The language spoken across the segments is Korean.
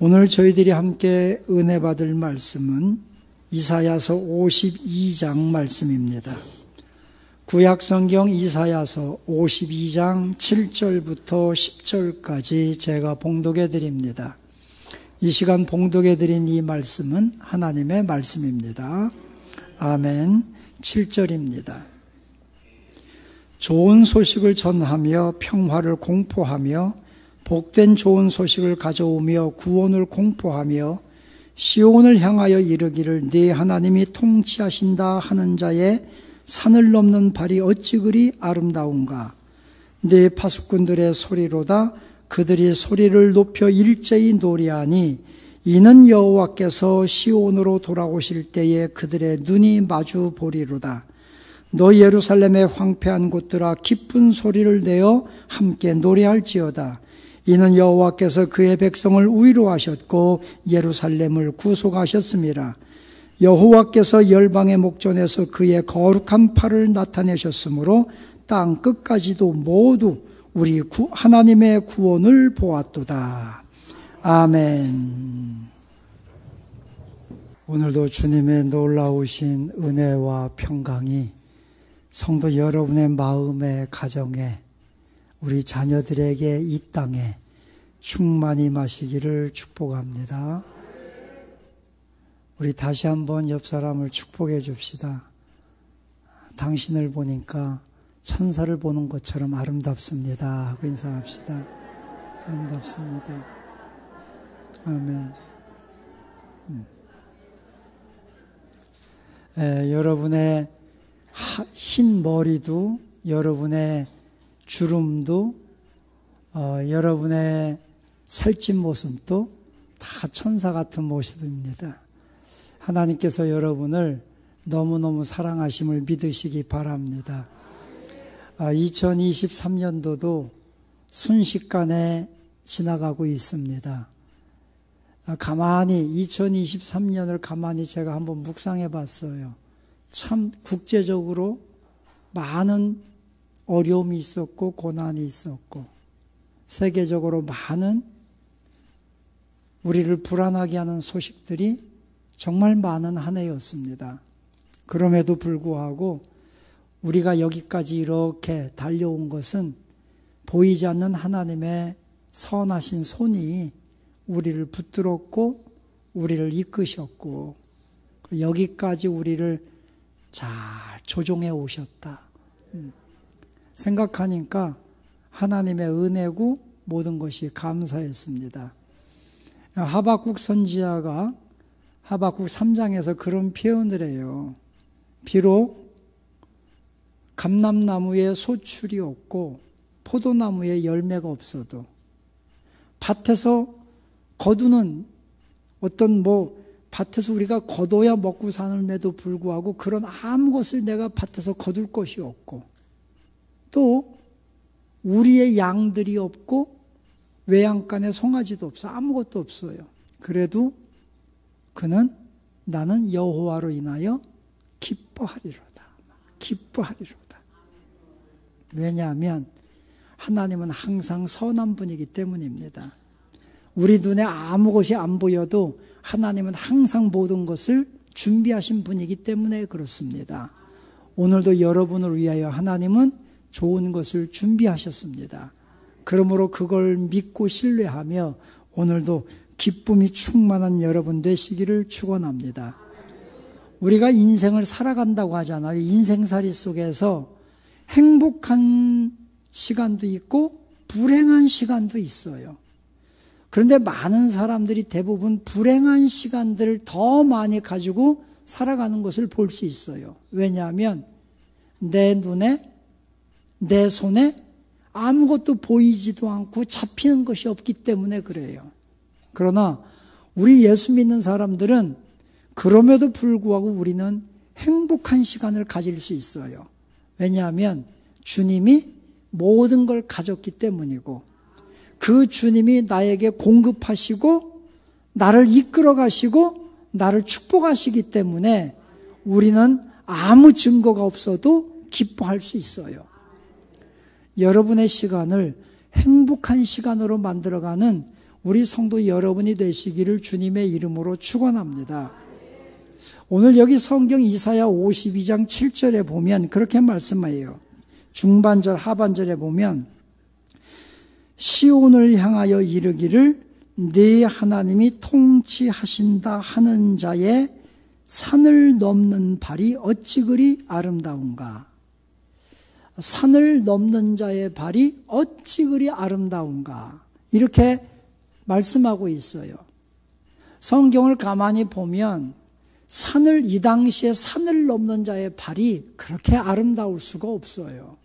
오늘 저희들이 함께 은혜 받을 말씀은 이사야서 52장 말씀입니다. 구약성경 이사야서 52장 7절부터 10절까지 제가 봉독해 드립니다. 이 시간 봉독해 드린 이 말씀은 하나님의 말씀입니다. 아멘. 7절입니다. 좋은 소식을 전하며 평화를 공포하며 복된 좋은 소식을 가져오며 구원을 공포하며 시온을 향하여 이르기를 네 하나님이 통치하신다 하는 자의 산을 넘는 발이 어찌 그리 아름다운가. 네 파수꾼들의 소리로다. 그들이 소리를 높여 일제히 노래하니 이는 여호와께서 시온으로 돌아오실 때에 그들의 눈이 마주 보리로다. 너 예루살렘의 황폐한 곳들아 기쁜 소리를 내어 함께 노래할지어다. 이는 여호와께서 그의 백성을 위로하셨고 예루살렘을 구속하셨습니다. 여호와께서 열방의 목전에서 그의 거룩한 팔을 나타내셨으므로 땅 끝까지도 모두 우리 하나님의 구원을 보았도다. 아멘. 오늘도 주님의 놀라우신 은혜와 평강이 성도 여러분의 마음에, 가정에, 우리 자녀들에게 이 땅에 충만히 마시기를 축복합니다. 우리 다시 한번 옆 사람을 축복해 줍시다. 당신을 보니까 천사를 보는 것처럼 아름답습니다 하고 인사합시다. 아름답습니다. 아멘. 여러분의 흰 머리도, 여러분의 주름도, 여러분의 살찐 모습도 다 천사 같은 모습입니다. 하나님께서 여러분을 너무너무 사랑하심을 믿으시기 바랍니다. 2023년도도 순식간에 지나가고 있습니다. 가만히 2023년을 가만히 제가 한번 묵상해 봤어요. 참 국제적으로 많은 어려움이 있었고 고난이 있었고 세계적으로 많은 우리를 불안하게 하는 소식들이 정말 많은 한 해였습니다. 그럼에도 불구하고 우리가 여기까지 이렇게 달려온 것은 보이지 않는 하나님의 선하신 손이 우리를 붙들었고 우리를 이끄셨고 여기까지 우리를 잘 조종해 오셨다 생각하니까 하나님의 은혜고 모든 것이 감사했습니다. 하박국 선지자가 하박국 3장에서 그런 표현을 해요. 비록 감람나무에 소출이 없고 포도나무에 열매가 없어도 밭에서 거두는 어떤 밭에서 우리가 거둬야 먹고 사는데도 불구하고 그런 아무 것을 내가 밭에서 거둘 것이 없고 또 우리의 양들이 없고 외양간에 송아지도 없어 아무것도 없어요. 그래도 그는 나는 여호와로 인하여 기뻐하리로다. 기뻐하리로다. 왜냐하면 하나님은 항상 선한 분이기 때문입니다. 우리 눈에 아무 것이 안 보여도 하나님은 항상 모든 것을 준비하신 분이기 때문에 그렇습니다. 오늘도 여러분을 위하여 하나님은 좋은 것을 준비하셨습니다. 그러므로 그걸 믿고 신뢰하며 오늘도 기쁨이 충만한 여러분 되시기를 축원합니다. 우리가 인생을 살아간다고 하잖아요. 인생살이 속에서 행복한 시간도 있고 불행한 시간도 있어요. 그런데 많은 사람들이 대부분 불행한 시간들을 더 많이 가지고 살아가는 것을 볼 수 있어요. 왜냐하면 내 눈에, 내 손에 아무것도 보이지도 않고 잡히는 것이 없기 때문에 그래요. 그러나 우리 예수 믿는 사람들은 그럼에도 불구하고 우리는 행복한 시간을 가질 수 있어요. 왜냐하면 주님이 모든 걸 가졌기 때문이고 그 주님이 나에게 공급하시고 나를 이끌어 가시고 나를 축복하시기 때문에 우리는 아무 증거가 없어도 기뻐할 수 있어요. 여러분의 시간을 행복한 시간으로 만들어가는 우리 성도 여러분이 되시기를 주님의 이름으로 축원합니다. 오늘 여기 성경 이사야 52장 7절에 보면 그렇게 말씀해요. 중반절 하반절에 보면 시온을 향하여 이르기를 네 하나님이 통치하신다 하는 자의 산을 넘는 발이 어찌 그리 아름다운가. 산을 넘는 자의 발이 어찌 그리 아름다운가. 이렇게 말씀하고 있어요. 성경을 가만히 보면 이 당시에 산을 넘는 자의 발이 그렇게 아름다울 수가 없어요.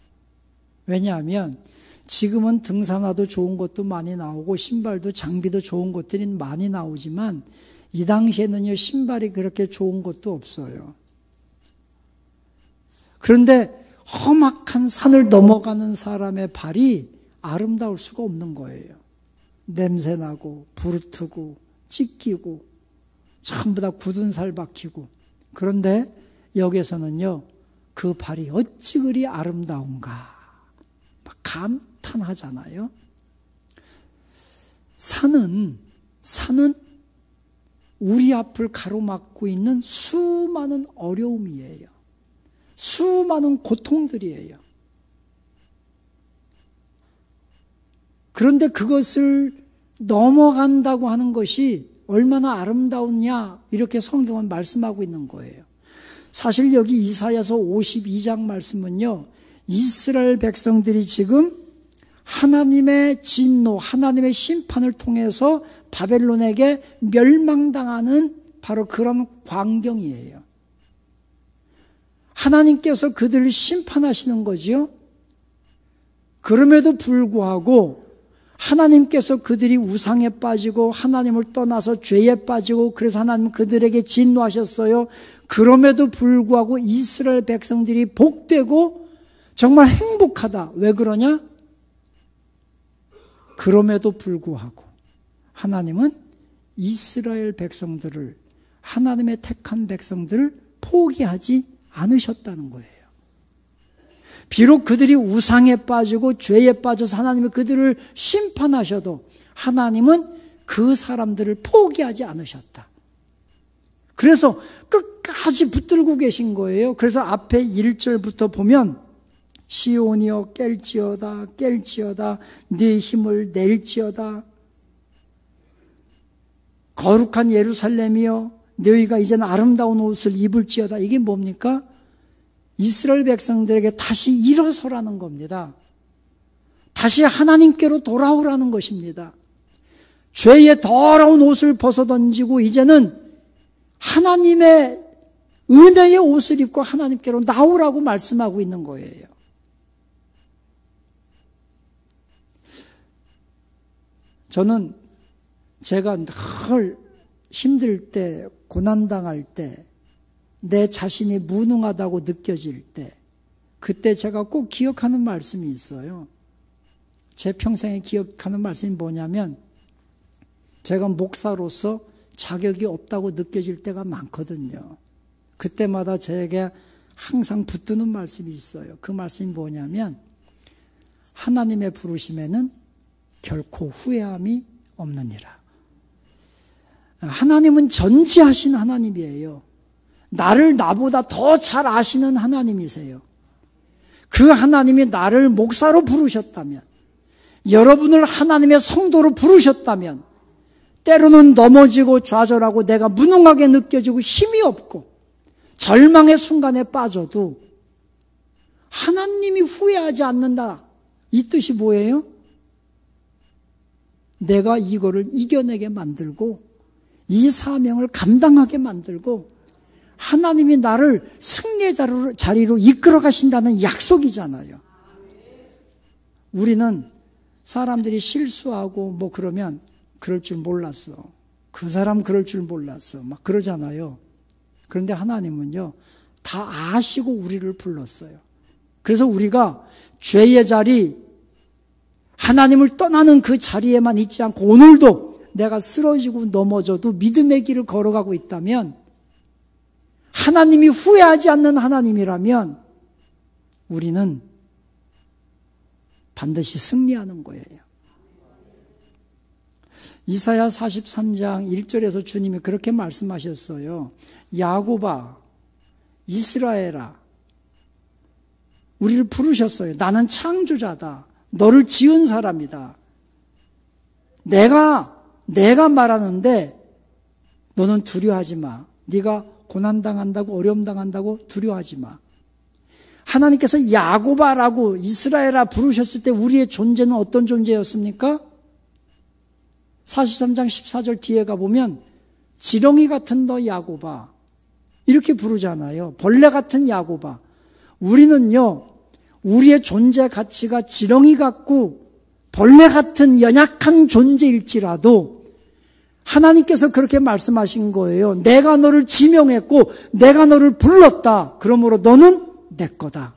왜냐하면 지금은 등산화도 좋은 것도 많이 나오고 신발도 장비도 좋은 것들이 많이 나오지만 이 당시에는요, 신발이 그렇게 좋은 것도 없어요. 그런데 험악한 산을 넘어가는 사람의 발이 아름다울 수가 없는 거예요. 냄새나고 부르트고 찢기고 전부 다 굳은 살 박히고. 그런데 여기서는요, 그 발이 어찌 그리 아름다운가 막 감탄하잖아요. 산은 우리 앞을 가로막고 있는 수많은 어려움이에요. 수많은 고통들이에요. 그런데 그것을 넘어간다고 하는 것이 얼마나 아름다우냐, 이렇게 성경은 말씀하고 있는 거예요. 사실 여기 이사야서 52장 말씀은요, 이스라엘 백성들이 지금 하나님의 진노, 하나님의 심판을 통해서 바벨론에게 멸망당하는 바로 그런 광경이에요. 하나님께서 그들을 심판하시는 거지요. 그럼에도 불구하고 하나님께서 그들이 우상에 빠지고 하나님을 떠나서 죄에 빠지고 그래서 하나님 그들에게 진노하셨어요. 그럼에도 불구하고 이스라엘 백성들이 복되고 정말 행복하다. 왜 그러냐? 그럼에도 불구하고 하나님은 이스라엘 백성들을, 하나님의 택한 백성들을 포기하지 않으셨다는 거예요. 비록 그들이 우상에 빠지고 죄에 빠져서 하나님이 그들을 심판하셔도 하나님은 그 사람들을 포기하지 않으셨다. 그래서 끝까지 붙들고 계신 거예요. 그래서 앞에 1절부터 보면 시온이여 깰지어다 깰지어다 네 힘을 낼지어다. 거룩한 예루살렘이여 너희가 이제는 아름다운 옷을 입을지어다. 이게 뭡니까? 이스라엘 백성들에게 다시 일어서라는 겁니다. 다시 하나님께로 돌아오라는 것입니다. 죄의 더러운 옷을 벗어던지고 이제는 하나님의 은혜의 옷을 입고 하나님께로 나오라고 말씀하고 있는 거예요. 저는 제가 늘 힘들 때, 고난당할 때, 내 자신이 무능하다고 느껴질 때, 그때 제가 꼭 기억하는 말씀이 있어요. 제 평생에 기억하는 말씀이 뭐냐면, 제가 목사로서 자격이 없다고 느껴질 때가 많거든요. 그때마다 저에게 항상 붙드는 말씀이 있어요. 그 말씀이 뭐냐면, 하나님의 부르심에는 결코 후회함이 없느니라. 하나님은 전지하신 하나님이에요. 나를 나보다 더 잘 아시는 하나님이세요. 그 하나님이 나를 목사로 부르셨다면, 여러분을 하나님의 성도로 부르셨다면, 때로는 넘어지고 좌절하고 내가 무능하게 느껴지고 힘이 없고 절망의 순간에 빠져도 하나님이 후회하지 않는다. 이 뜻이 뭐예요? 내가 이거를 이겨내게 만들고 이 사명을 감당하게 만들고 하나님이 나를 승리의 자리로 이끌어 가신다는 약속이잖아요. 우리는 사람들이 실수하고 뭐 그러면 그럴 줄 몰랐어. 그 사람 그럴 줄 몰랐어. 막 그러잖아요. 그런데 하나님은요, 다 아시고 우리를 불렀어요. 그래서 우리가 죄의 자리, 하나님을 떠나는 그 자리에만 있지 않고 오늘도 내가 쓰러지고 넘어져도 믿음의 길을 걸어가고 있다면, 하나님이 후회하지 않는 하나님이라면 우리는 반드시 승리하는 거예요. 이사야 43장 1절에서 주님이 그렇게 말씀하셨어요. 야곱아, 이스라엘아, 우리를 부르셨어요. 나는 창조자다. 너를 지은 사람이다. 내가 말하는데 너는 두려워하지 마. 네가 고난당한다고 어려움당한다고 두려워하지 마. 하나님께서 야곱아라고 이스라엘아 부르셨을 때 우리의 존재는 어떤 존재였습니까? 43장 14절 뒤에 가보면 지렁이 같은 너 야곱아 이렇게 부르잖아요. 벌레 같은 야곱아. 우리는요, 우리의 존재 가치가 지렁이 같고 벌레 같은 연약한 존재일지라도 하나님께서 그렇게 말씀하신 거예요. 내가 너를 지명했고 내가 너를 불렀다. 그러므로 너는 내 거다.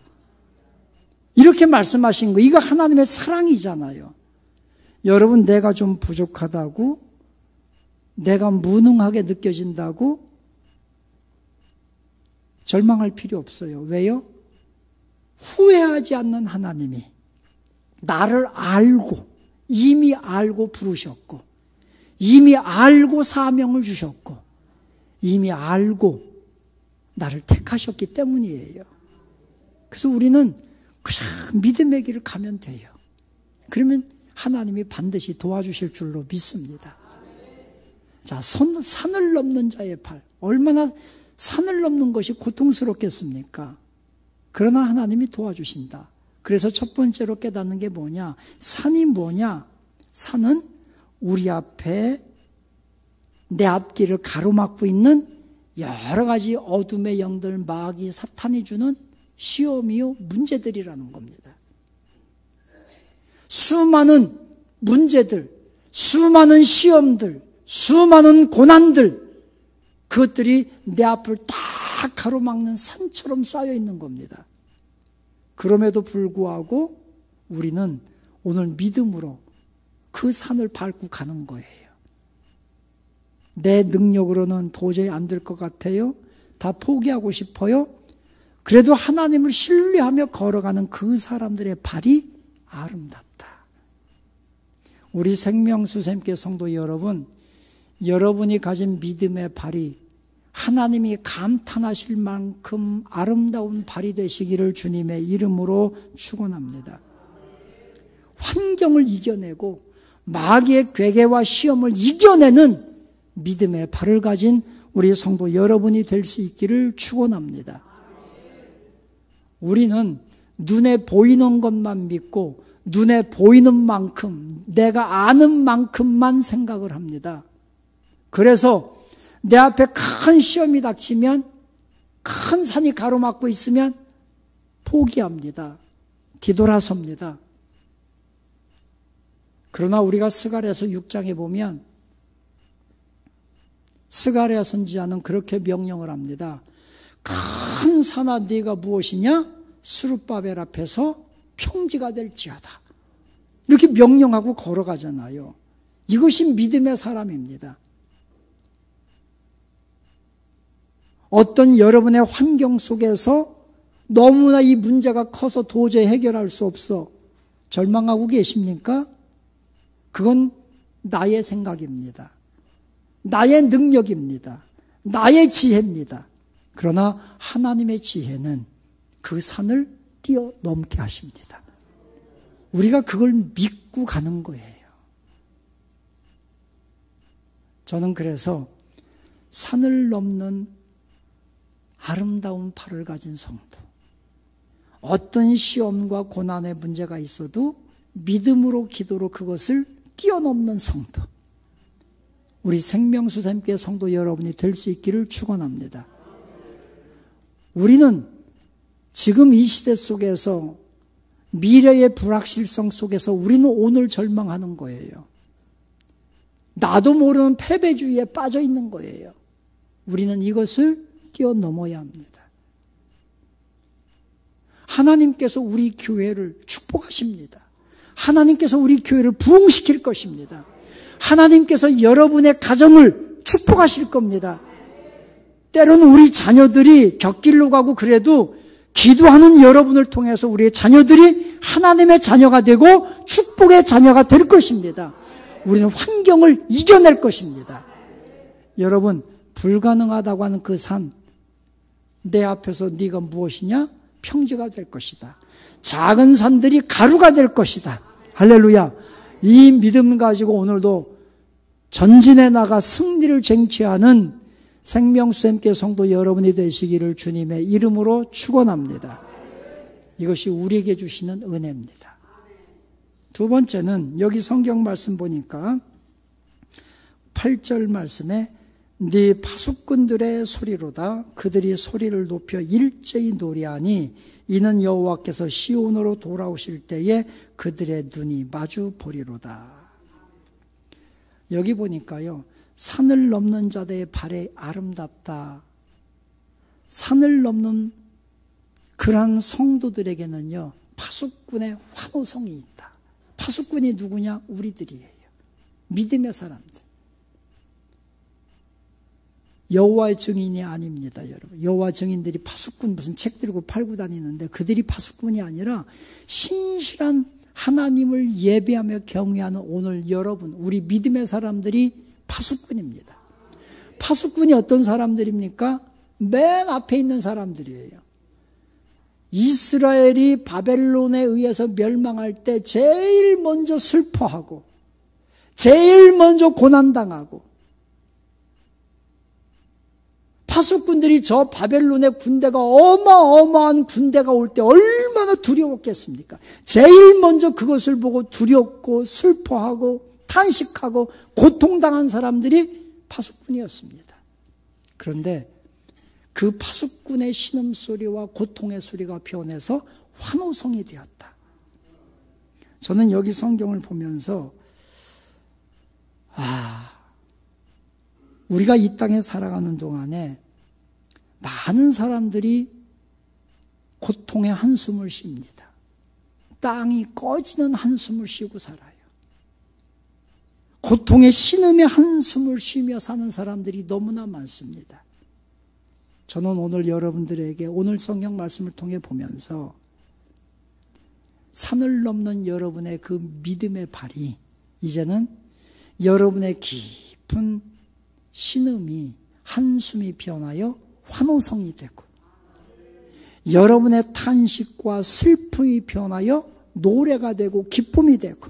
이렇게 말씀하신 거. 이거 하나님의 사랑이잖아요. 여러분, 내가 좀 부족하다고, 내가 무능하게 느껴진다고 절망할 필요 없어요. 왜요? 후회하지 않는 하나님이 나를 알고, 이미 알고 부르셨고, 이미 알고 사명을 주셨고, 이미 알고 나를 택하셨기 때문이에요. 그래서 우리는 그냥 믿음의 길을 가면 돼요. 그러면 하나님이 반드시 도와주실 줄로 믿습니다. 자, 산을 넘는 자의 팔. 얼마나 산을 넘는 것이 고통스럽겠습니까? 그러나 하나님이 도와주신다. 그래서 첫 번째로 깨닫는 게 뭐냐? 산이 뭐냐? 산은 우리 앞에 내 앞길을 가로막고 있는 여러 가지 어둠의 영들, 마귀, 사탄이 주는 시험이요 문제들이라는 겁니다. 수많은 문제들, 수많은 시험들, 수많은 고난들, 그것들이 내 앞을 다 가로막는 산처럼 쌓여 있는 겁니다. 그럼에도 불구하고 우리는 오늘 믿음으로 그 산을 밟고 가는 거예요. 내 능력으로는 도저히 안 될 것 같아요. 다 포기하고 싶어요. 그래도 하나님을 신뢰하며 걸어가는 그 사람들의 발이 아름답다. 우리 생명수샘교 성도 여러분, 여러분이 가진 믿음의 발이 하나님이 감탄하실 만큼 아름다운 발이 되시기를 주님의 이름으로 축원합니다. 환경을 이겨내고 마귀의 괴계와 시험을 이겨내는 믿음의 발을 가진 우리 성도 여러분이 될 수 있기를 축원합니다. 우리는 눈에 보이는 것만 믿고 눈에 보이는 만큼, 내가 아는 만큼만 생각을 합니다. 그래서 내 앞에 큰 시험이 닥치면, 큰 산이 가로막고 있으면 포기합니다. 뒤돌아섭니다. 그러나 우리가 스가랴서 6장에 보면 스가랴 선지자는 그렇게 명령을 합니다. 큰 산아 네가 무엇이냐? 스룹바벨 앞에서 평지가 될지어다. 이렇게 명령하고 걸어가잖아요. 이것이 믿음의 사람입니다. 어떤 여러분의 환경 속에서 너무나 이 문제가 커서 도저히 해결할 수 없어 절망하고 계십니까? 그건 나의 생각입니다. 나의 능력입니다. 나의 지혜입니다. 그러나 하나님의 지혜는 그 산을 뛰어넘게 하십니다. 우리가 그걸 믿고 가는 거예요. 저는 그래서 산을 넘는 아름다운 팔을 가진 성도, 어떤 시험과 고난의 문제가 있어도 믿음으로 기도로 그것을 뛰어넘는 성도, 우리 생명수샘교회 성도 여러분이 될 수 있기를 축원합니다. 우리는 지금 이 시대 속에서 미래의 불확실성 속에서 우리는 오늘 절망하는 거예요. 나도 모르는 패배주의에 빠져 있는 거예요. 우리는 이것을 뛰어넘어야 합니다. 하나님께서 우리 교회를 축복하십니다. 하나님께서 우리 교회를 부흥시킬 것입니다. 하나님께서 여러분의 가정을 축복하실 겁니다. 때로는 우리 자녀들이 곁길로 가고 그래도 기도하는 여러분을 통해서 우리의 자녀들이 하나님의 자녀가 되고 축복의 자녀가 될 것입니다. 우리는 환경을 이겨낼 것입니다. 여러분, 불가능하다고 하는 그 산, 내 앞에서 네가 무엇이냐? 평지가 될 것이다. 작은 산들이 가루가 될 것이다. 할렐루야. 이 믿음 가지고 오늘도 전진해 나가 승리를 쟁취하는 생명수ем교 성도 여러분이 되시기를 주님의 이름으로 축원합니다. 이것이 우리에게 주시는 은혜입니다. 두 번째는 여기 성경 말씀 보니까 8절 말씀에 네 파수꾼들의 소리로다 그들이 소리를 높여 일제히 노래하니 이는 여호와께서 시온으로 돌아오실 때에 그들의 눈이 마주 보리로다. 여기 보니까요, 산을 넘는 자들의 발이 아름답다. 산을 넘는 그러한 성도들에게는요, 파수꾼의 환호성이 있다. 파수꾼이 누구냐? 우리들이에요. 믿음의 사람들. 여호와의 증인이 아닙니다, 여러분. 여호와 증인들이 파수꾼 무슨 책 들고 팔고 다니는데 그들이 파수꾼이 아니라 신실한 하나님을 예배하며 경외하는 오늘 여러분, 우리 믿음의 사람들이 파수꾼입니다. 파수꾼이 어떤 사람들입니까? 맨 앞에 있는 사람들이에요. 이스라엘이 바벨론에 의해서 멸망할 때 제일 먼저 슬퍼하고 제일 먼저 고난당하고 파수꾼들이 저 바벨론의 군대가 어마어마한 군대가 올 때 얼마나 두려웠겠습니까? 제일 먼저 그것을 보고 두렵고 슬퍼하고 탄식하고 고통당한 사람들이 파수꾼이었습니다. 그런데 그 파수꾼의 신음소리와 고통의 소리가 변해서 환호성이 되었다. 저는 여기 성경을 보면서 우리가 이 땅에 살아가는 동안에 많은 사람들이 고통의 한숨을 쉽니다. 땅이 꺼지는 한숨을 쉬고 살아요. 고통의 신음의 한숨을 쉬며 사는 사람들이 너무나 많습니다. 저는 오늘 여러분들에게 오늘 성경 말씀을 통해 보면서 산을 넘는 여러분의 그 믿음의 발이 이제는 여러분의 깊은 신음이 한숨이 변하여 환호성이 되고 여러분의 탄식과 슬픔이 변하여 노래가 되고 기쁨이 되고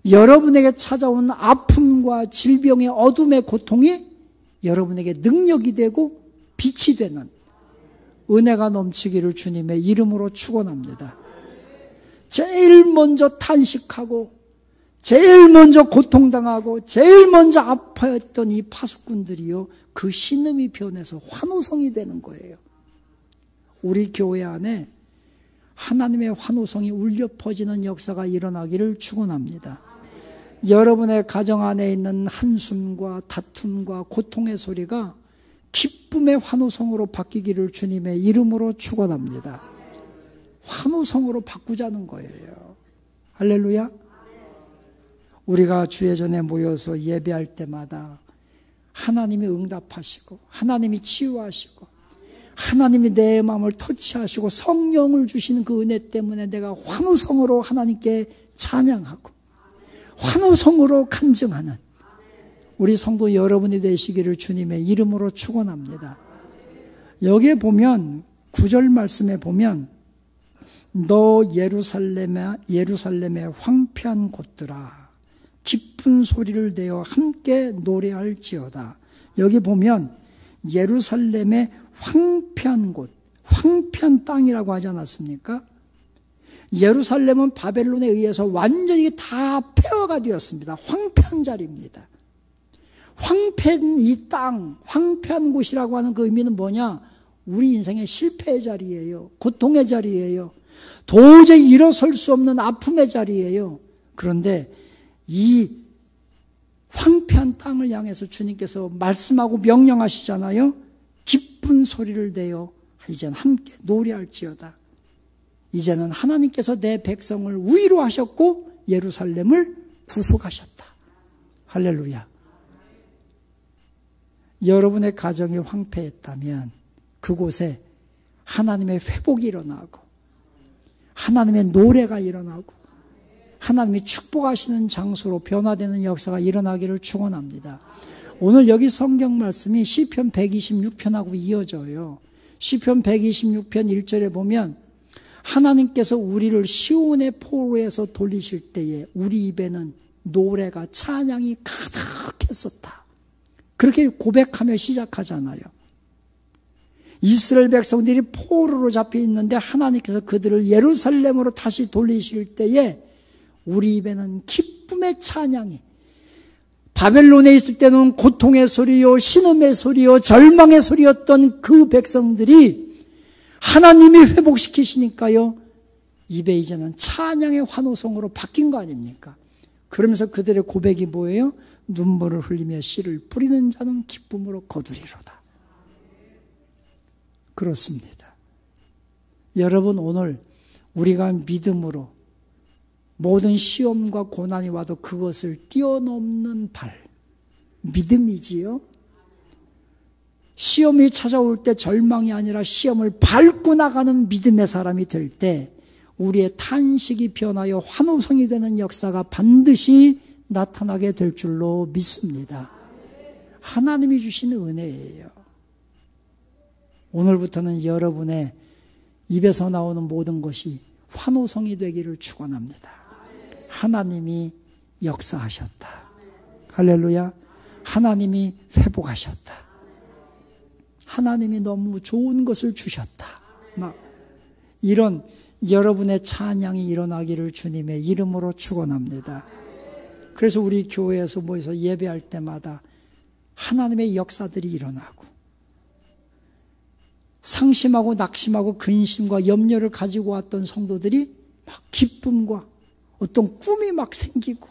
여러분에게 찾아오는 아픔과 질병의 어둠의 고통이 여러분에게 능력이 되고 빛이 되는 은혜가 넘치기를 주님의 이름으로 축원합니다. 제일 먼저 탄식하고 제일 먼저 고통당하고 제일 먼저 아파했던 이 파수꾼들이요, 그 신음이 변해서 환호성이 되는 거예요. 우리 교회 안에 하나님의 환호성이 울려 퍼지는 역사가 일어나기를 축원합니다. 여러분의 가정 안에 있는 한숨과 다툼과 고통의 소리가 기쁨의 환호성으로 바뀌기를 주님의 이름으로 축원합니다. 환호성으로 바꾸자는 거예요. 할렐루야. 우리가 주의 전에 모여서 예배할 때마다 하나님이 응답하시고 하나님이 치유하시고 하나님이 내 마음을 터치하시고 성령을 주시는 그 은혜 때문에 내가 환호성으로 하나님께 찬양하고 환호성으로 간증하는 우리 성도 여러분이 되시기를 주님의 이름으로 축원합니다. 여기에 보면 9절 말씀에 보면 너 예루살렘의 황폐한 곳들아 기쁜 소리를 내어 함께 노래할지어다. 여기 보면 예루살렘의 황폐한 곳, 황폐한 땅이라고 하지 않았습니까? 예루살렘은 바벨론에 의해서 완전히 다 폐허가 되었습니다. 황폐한 자리입니다. 황폐한 이 땅, 황폐한 곳이라고 하는 그 의미는 뭐냐? 우리 인생의 실패의 자리예요. 고통의 자리예요. 도저히 일어설 수 없는 아픔의 자리예요. 그런데 이 황폐한 땅을 향해서 주님께서 말씀하고 명령하시잖아요. 기쁜 소리를 내어 이제는 함께 노래할지어다. 이제는 하나님께서 내 백성을 위로하셨고 예루살렘을 구속하셨다. 할렐루야. 여러분의 가정이 황폐했다면 그곳에 하나님의 회복이 일어나고 하나님의 노래가 일어나고 하나님이 축복하시는 장소로 변화되는 역사가 일어나기를 축원합니다. 오늘 여기 성경 말씀이 시편 126편하고 이어져요. 시편 126편 1절에 보면 하나님께서 우리를 시온의 포로에서 돌리실 때에 우리 입에는 노래가 찬양이 가득했었다. 그렇게 고백하며 시작하잖아요. 이스라엘 백성들이 포로로 잡혀 있는데 하나님께서 그들을 예루살렘으로 다시 돌리실 때에 우리 입에는 기쁨의 찬양이, 바벨론에 있을 때는 고통의 소리요 신음의 소리요 절망의 소리였던 그 백성들이 하나님이 회복시키시니까요 입에 이제는 찬양의 환호성으로 바뀐 거 아닙니까? 그러면서 그들의 고백이 뭐예요? 눈물을 흘리며 씨를 뿌리는 자는 기쁨으로 거두리로다. 그렇습니다. 여러분, 오늘 우리가 믿음으로 모든 시험과 고난이 와도 그것을 뛰어넘는 발, 믿음이지요. 시험이 찾아올 때 절망이 아니라 시험을 밟고 나가는 믿음의 사람이 될 때 우리의 탄식이 변하여 환호성이 되는 역사가 반드시 나타나게 될 줄로 믿습니다. 하나님이 주신 은혜예요. 오늘부터는 여러분의 입에서 나오는 모든 것이 환호성이 되기를 축원합니다. 하나님이 역사하셨다. 할렐루야. 하나님이 회복하셨다. 하나님이 너무 좋은 것을 주셨다. 막 이런 여러분의 찬양이 일어나기를 주님의 이름으로 축원합니다. 그래서 우리 교회에서 모여서 예배할 때마다 하나님의 역사들이 일어나고 상심하고 낙심하고 근심과 염려를 가지고 왔던 성도들이 막 기쁨과 어떤 꿈이 막 생기고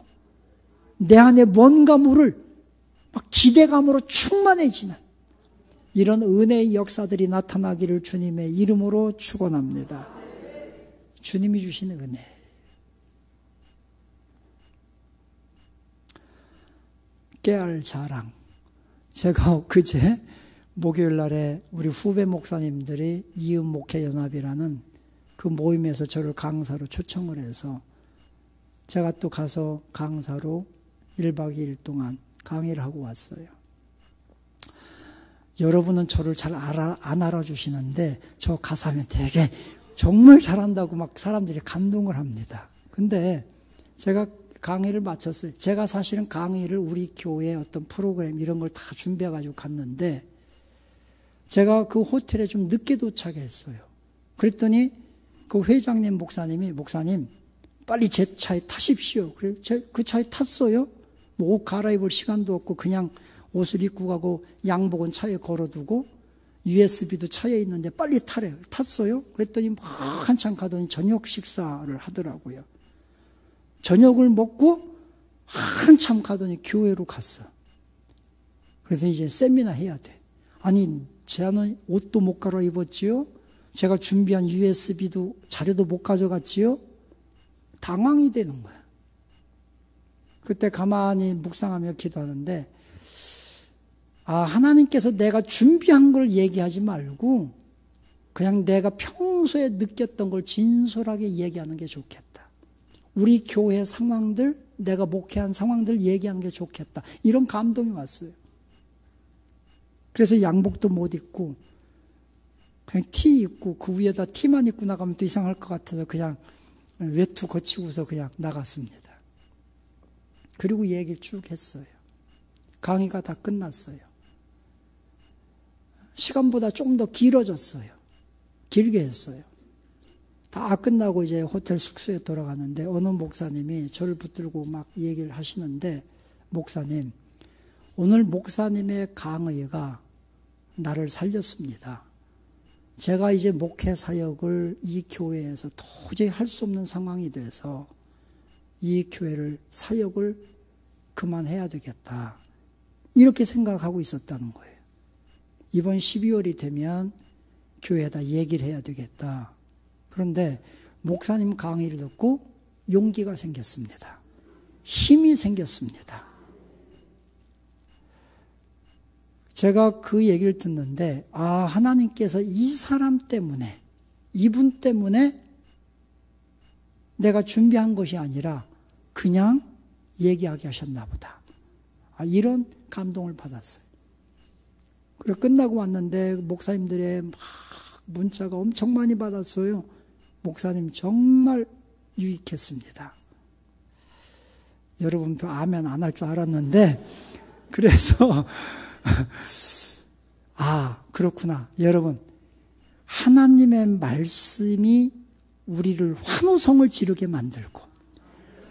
내 안에 뭔가 모를 막 기대감으로 충만해지는 이런 은혜의 역사들이 나타나기를 주님의 이름으로 축원합니다. 주님이 주신 은혜. 깨알 자랑. 제가 그제 목요일 날에 우리 후배 목사님들이 이음 목회 연합이라는 그 모임에서 저를 강사로 초청을 해서 제가 또 가서 강사로 1박 2일 동안 강의를 하고 왔어요. 여러분은 저를 잘 안 알아주시는데 저 가서 하면 되게 정말 잘한다고 막 사람들이 감동을 합니다. 근데 제가 강의를 마쳤어요. 제가 사실은 강의를 우리 교회 어떤 프로그램 이런 걸 다 준비해가지고 갔는데 제가 그 호텔에 좀 늦게 도착했어요. 그랬더니 그 회장님 목사님 빨리 제 차에 타십시오. 그래 그 차에 탔어요. 뭐 옷 갈아입을 시간도 없고 그냥 옷을 입고 가고 양복은 차에 걸어두고 USB도 차에 있는데 빨리 타래요. 탔어요. 그랬더니 막 한참 가더니 저녁 식사를 하더라고요. 저녁을 먹고 한참 가더니 교회로 갔어. 그래서 이제 세미나 해야 돼. 아니 제는 옷도 못 갈아입었지요. 제가 준비한 USB도 자료도 못 가져갔지요. 당황이 되는 거야. 그때 가만히 묵상하며 기도하는데 하나님께서 내가 준비한 걸 얘기하지 말고 그냥 내가 평소에 느꼈던 걸 진솔하게 얘기하는 게 좋겠다. 우리 교회 상황들, 내가 목회한 상황들 얘기하는 게 좋겠다. 이런 감동이 왔어요. 그래서 양복도 못 입고 그냥 티 입고 그 위에다 티만 입고 나가면 또 이상할 것 같아서 그냥 외투 거치고서 그냥 나갔습니다. 그리고 얘기를 쭉 했어요. 강의가 다 끝났어요. 시간보다 조금 더 길어졌어요. 길게 했어요. 다 끝나고 이제 호텔 숙소에 돌아가는데 어느 목사님이 저를 붙들고 막 얘기를 하시는데 목사님, 오늘 목사님의 강의가 나를 살렸습니다. 제가 이제 목회 사역을 이 교회에서 도저히 할 수 없는 상황이 돼서 이 교회를 사역을 그만해야 되겠다. 이렇게 생각하고 있었다는 거예요. 이번 12월이 되면 교회에다 얘기를 해야 되겠다. 그런데 목사님 강의를 듣고 용기가 생겼습니다. 힘이 생겼습니다. 제가 그 얘기를 듣는데 하나님께서 이 사람 때문에 이분 때문에 내가 준비한 것이 아니라 그냥 얘기하게 하셨나 보다. 이런 감동을 받았어요. 그리고 끝나고 왔는데 목사님들의 막 문자가 엄청 많이 받았어요. 목사님 정말 유익했습니다. 여러분 아멘 안 할 줄 알았는데 그래서 그렇구나. 여러분 하나님의 말씀이 우리를 환호성을 지르게 만들고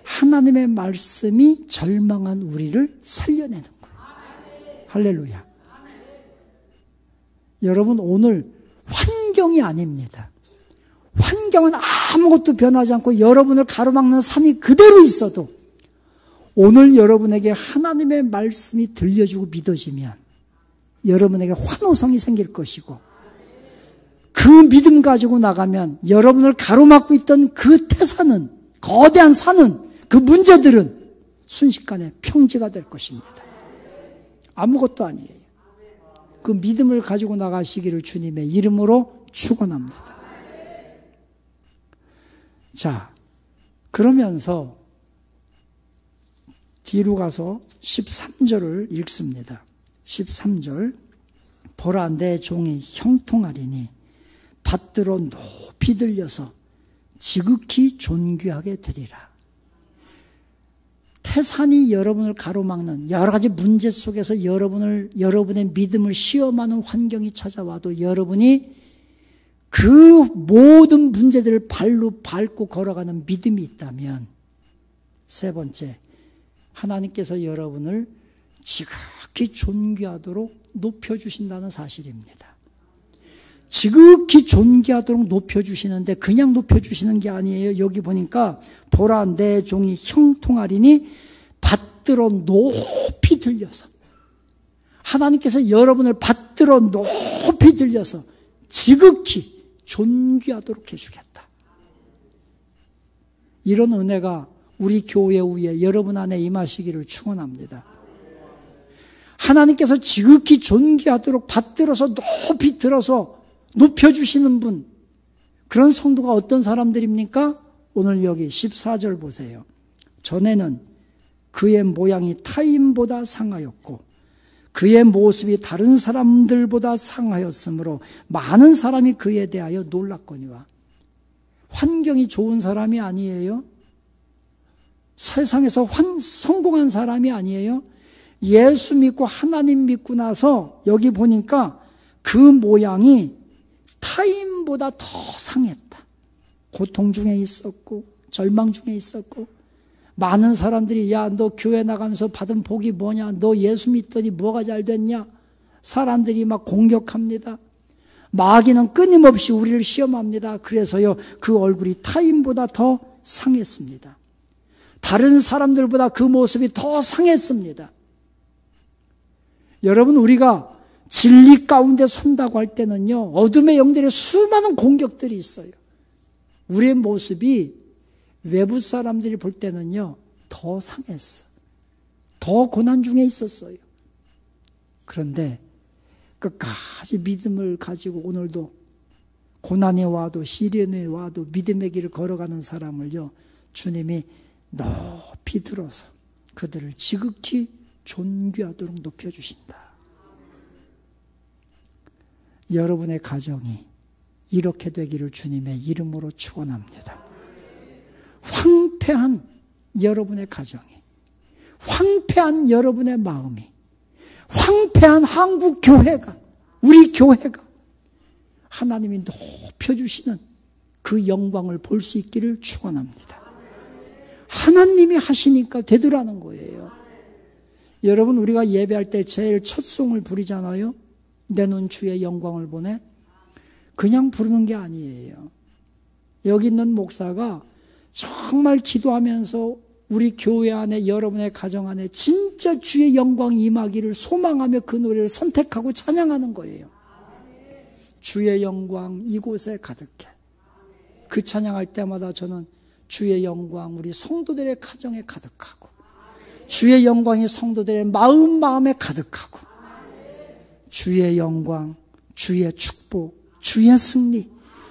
하나님의 말씀이 절망한 우리를 살려내는 거예요. 할렐루야. 여러분 오늘 환경이 아닙니다. 환경은 아무것도 변하지 않고 여러분을 가로막는 산이 그대로 있어도 오늘 여러분에게 하나님의 말씀이 들려주고 믿어지면 여러분에게 환호성이 생길 것이고 그 믿음 가지고 나가면 여러분을 가로막고 있던 그 태산은 거대한 산은 그 문제들은 순식간에 평지가 될 것입니다. 아무것도 아니에요. 그 믿음을 가지고 나가시기를 주님의 이름으로 축원합니다. 자, 그러면서 뒤로 가서 13절을 읽습니다. 13절 보라 내 종이 형통하리니 받들어 높이 들려서 지극히 존귀하게 되리라. 태산이 여러분을 가로막는 여러 가지 문제 속에서 여러분의 믿음을 시험하는 환경이 찾아와도 여러분이 그 모든 문제들을 발로 밟고 걸어가는 믿음이 있다면 세 번째, 하나님께서 여러분을 지극히 존귀하도록 높여주신다는 사실입니다. 지극히 존귀하도록 높여주시는데 그냥 높여주시는 게 아니에요. 여기 보니까 보라 내 종이 형통하리니 받들어 높이 들려서 하나님께서 여러분을 받들어 높이 들려서 지극히 존귀하도록 해주겠다. 이런 은혜가 우리 교회 위에 여러분 안에 임하시기를 축원합니다. 하나님께서 지극히 존귀하도록 받들어서 높이 들어서 높여주시는 분, 그런 성도가 어떤 사람들입니까? 오늘 여기 14절 보세요. 전에는 그의 모양이 타인보다 상하였고 그의 모습이 다른 사람들보다 상하였으므로 많은 사람이 그에 대하여 놀랐거니와. 환경이 좋은 사람이 아니에요. 세상에서 성공한 사람이 아니에요. 예수 믿고 하나님 믿고 나서 여기 보니까 그 모양이 타인보다 더 상했다. 고통 중에 있었고 절망 중에 있었고 많은 사람들이 야, 너 교회 나가면서 받은 복이 뭐냐? 너 예수 믿더니 뭐가 잘 됐냐? 사람들이 막 공격합니다. 마귀는 끊임없이 우리를 시험합니다. 그래서요, 그 얼굴이 타인보다 더 상했습니다. 다른 사람들보다 그 모습이 더 상했습니다. 여러분, 우리가 진리 가운데 선다고 할 때는요, 어둠의 영들의 수많은 공격들이 있어요. 우리의 모습이 외부 사람들이 볼 때는요, 더 상했어. 더 고난 중에 있었어요. 그런데 끝까지 믿음을 가지고 오늘도 고난이 와도 시련이 와도 믿음의 길을 걸어가는 사람을요, 주님이 높이 들어서 그들을 지극히 존귀하도록 높여주신다. 여러분의 가정이 이렇게 되기를 주님의 이름으로 축원합니다. 황폐한 여러분의 가정이, 황폐한 여러분의 마음이, 황폐한 한국 교회가, 우리 교회가 하나님이 높여주시는 그 영광을 볼 수 있기를 축원합니다. 하나님이 하시니까 되더라는 거예요. 여러분, 우리가 예배할 때 제일 첫 송을 부르잖아요. 내 눈 주의 영광을 보네. 그냥 부르는 게 아니에요. 여기 있는 목사가 정말 기도하면서 우리 교회 안에, 여러분의 가정 안에 진짜 주의 영광이 임하기를 소망하며 그 노래를 선택하고 찬양하는 거예요. 주의 영광 이곳에 가득해. 그 찬양할 때마다 저는 주의 영광 우리 성도들의 가정에 가득하고, 주의 영광이 성도들의 마음에 가득하고, 주의 영광, 주의 축복, 주의 승리,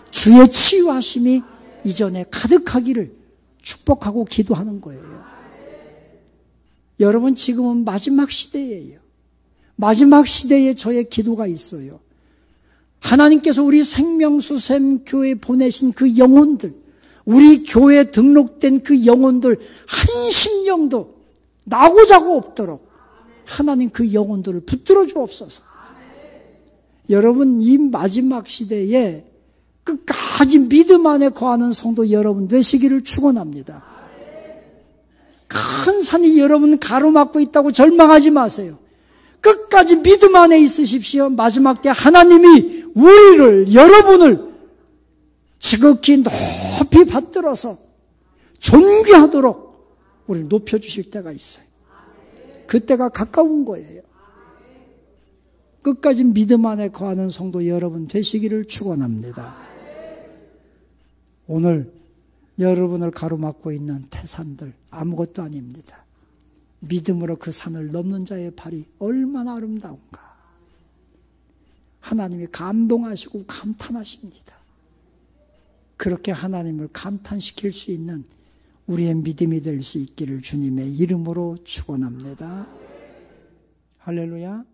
주의 치유하심이 이전에 가득하기를 축복하고 기도하는 거예요. 여러분, 지금은 마지막 시대예요. 마지막 시대에 저의 기도가 있어요. 하나님께서 우리 생명수샘 교회에 보내신 그 영혼들, 우리 교회에 등록된 그 영혼들 한 심령도 나고자고 없도록 하나님 그 영혼들을 붙들어 주옵소서. 여러분, 이 마지막 시대에 끝까지 믿음 안에 거하는 성도 여러분 되시기를 축원합니다. 큰 산이 여러분 가로막고 있다고 절망하지 마세요. 끝까지 믿음 안에 있으십시오. 마지막 때 하나님이 우리를, 여러분을 지극히 높이 받들어서 존귀하도록 우리를 높여주실 때가 있어요. 그때가 가까운 거예요. 끝까지 믿음 안에 거하는 성도 여러분 되시기를 축원합니다. 오늘 여러분을 가로막고 있는 태산들 아무것도 아닙니다. 믿음으로 그 산을 넘는 자의 발이 얼마나 아름다운가. 하나님이 감동하시고 감탄하십니다. 그렇게 하나님을 감탄시킬 수 있는 우리의 믿음이 될 수 있기를 주님의 이름으로 축원합니다. 할렐루야.